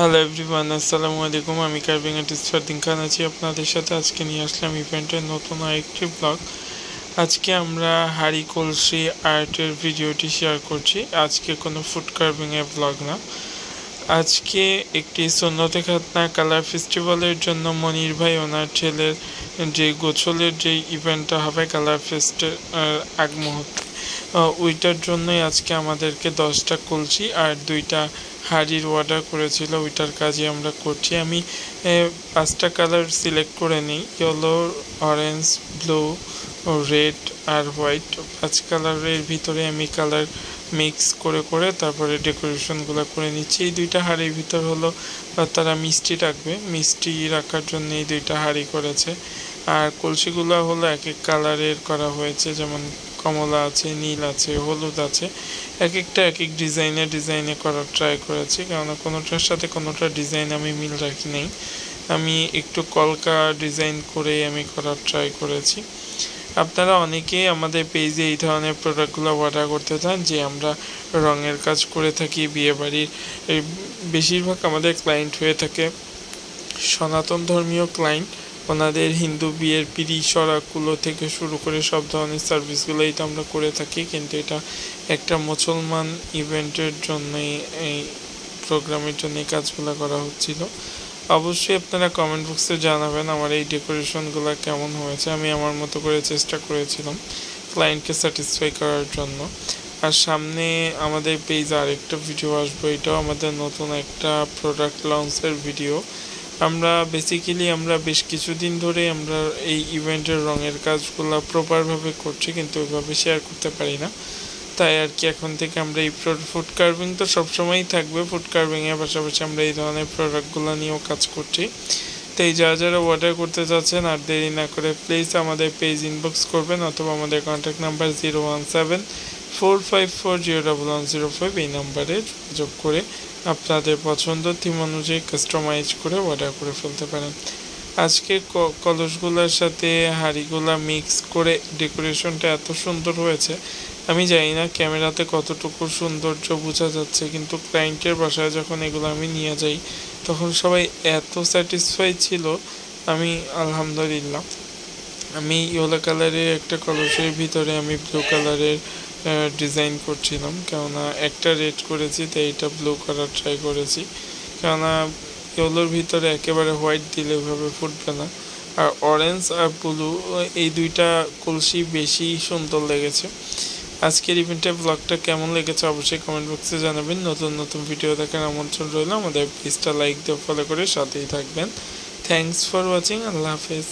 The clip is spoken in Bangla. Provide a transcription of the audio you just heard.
হ্যালো এভরিওয়ান, আসসালামু আলাইকুম। আমি কার্ভিং আর্টিস্ট ফারদিন খান আছি আপনাদের সাথে। আজকে নিয়ে আসলাম ইভেন্টের নতুন আরেকটি ব্লগ। আজকে আমরা হাড়ি কলসি আর্টের ভিডিওটি শেয়ার করছি। আজকে কোনো ফুড কার্ভিংয়ের ব্লগ না। আজকে একটি সুন্নতে খাতনা কালার ফেস্টিভ্যালের জন্য মনির ভাই ওনার ছেলের যে গোছলের যে ইভেন্টটা হবে কালার ফেস্টের আগ মুহূর্তে, ওইটার জন্যই আজকে আমাদেরকে 10টা কলসি আর 2টা হাড়ির অর্ডার করেছিল। ওইটার কাজই আমরা করছি। আমি 5টা কালার সিলেক্ট করে নিই, ইয়েলো, অরেঞ্জ, ব্লু, রেড আর হোয়াইট। 5 কালারের ভিতরে আমি কালার মিক্স করে তারপরে ডেকোরেশনগুলো করে নিচ্ছি। এই 2টা হাড়ির ভিতর হলো তারা মিষ্টি রাখবে, মিষ্টি রাখার জন্য এই 2টা হাড়ি করেছে। আর কলসিগুলো হলো এক এক কালারের করা হয়েছে, যেমন কমলা আছে, নীল আছে, হলুদ আছে। এক একটা এক এক ডিজাইনে করার ট্রাই করেছি, কেননা কোনোটার সাথে কোনোটা ডিজাইন আমি মিল রাখি নাই। আমি একটু কলকা ডিজাইন করে আমি করার ট্রাই করেছি। আপনারা অনেকেই আমাদের পেজে এই ধরনের প্রোডাক্টগুলো অর্ডার করতে চান, যে আমরা রঙের কাজ করে থাকি বিয়েবাড়ির। বেশিরভাগ আমাদের ক্লায়েন্ট হয়ে থাকে সনাতন ধর্মীয় ক্লায়েন্ট। ওনাদের হিন্দু বিয়ের পিড়ি সরাগুলো থেকে শুরু করে সব ধরনের সার্ভিসগুলোই তো আমরা করে থাকি, কিন্তু এটা একটা মুসলমান ইভেন্টের জন্যই, এই প্রোগ্রামের জন্য এই কাজগুলো করা হচ্ছিল। অবশ্যই আপনারা কমেন্ট বক্সে জানাবেন আমার এই ডেকোরেশনগুলো কেমন হয়েছে। আমি আমার মতো করে চেষ্টা করেছিলাম ক্লায়েন্টকে স্যাটিসফাই করার জন্য। আর সামনে আমাদের পেজে আরেকটা ভিডিও আসবে, এটাও আমাদের নতুন একটা প্রোডাক্ট লঞ্চের ভিডিও। আমরা বেশ কিছুদিন ধরে আমরা এই ইভেন্টের রঙের কাজগুলো প্রপারভাবে করছি, কিন্তু ওইভাবে শেয়ার করতে পারি না। তাই আর কি, এখন থেকে আমরা এই ফুড কার্ভিং তো সবসময়ই থাকবে, ফুড কার্ভিংয়ের পাশাপাশি আমরা এই ধরনের প্রোডাক্টগুলো নিয়েও কাজ করছি। তাই যারা অর্ডার করতে চাচ্ছেন আর দেরি না করে প্লিজ আমাদের পেজ ইনবক্স করবেন, অথবা আমাদের কন্ট্যাক্ট নাম্বার 01745401105 এই নাম্বারে যোগাযোগ করে আপনাদের পছন্দ থিম অনুযায়ী কাস্টমাইজ করে অর্ডার করে ফেলতে পারেন। আজকে কলসগুলোর সাথে হাঁড়িগুলা মিক্স করে ডেকোরেশনটা এত সুন্দর হয়েছে, আমি জানি না ক্যামেরাতে কতটুকু সৌন্দর্য বোঝা যাচ্ছে, কিন্তু ক্লায়েন্টের বাসায় যখন এগুলো আমি নিয়ে যাই তখন সবাই এত স্যাটিসফাই ছিল। আমি আলহামদুলিল্লাহ, আমি ইয়েলো কালারের একটা কলসের ভিতরে আমি ব্লু কালারের ডিজাইন করছিলাম, কেননা একটা রেড করেছি তাই এটা ব্লু করার ট্রাই করেছি, কেননা ইয়েলোর ভিতরে একেবারে হোয়াইট দিলে ওইভাবে ফুটবে না। আর অরেঞ্জ আর ব্লু এই 2টা কলসি বেশি সুন্দর লেগেছে। আজকের ইভেন্টের ব্লগটা কেমন লেগেছে অবশ্যই কমেন্ট বক্সে জানাবেন। নতুন ভিডিও দেখার আমন্ত্রণ রইল। আমাদের পেজটা লাইক দিয়ে ফলো করে সাথেই থাকবেন। Thanks for watching. আল্লাহ হাফেজ।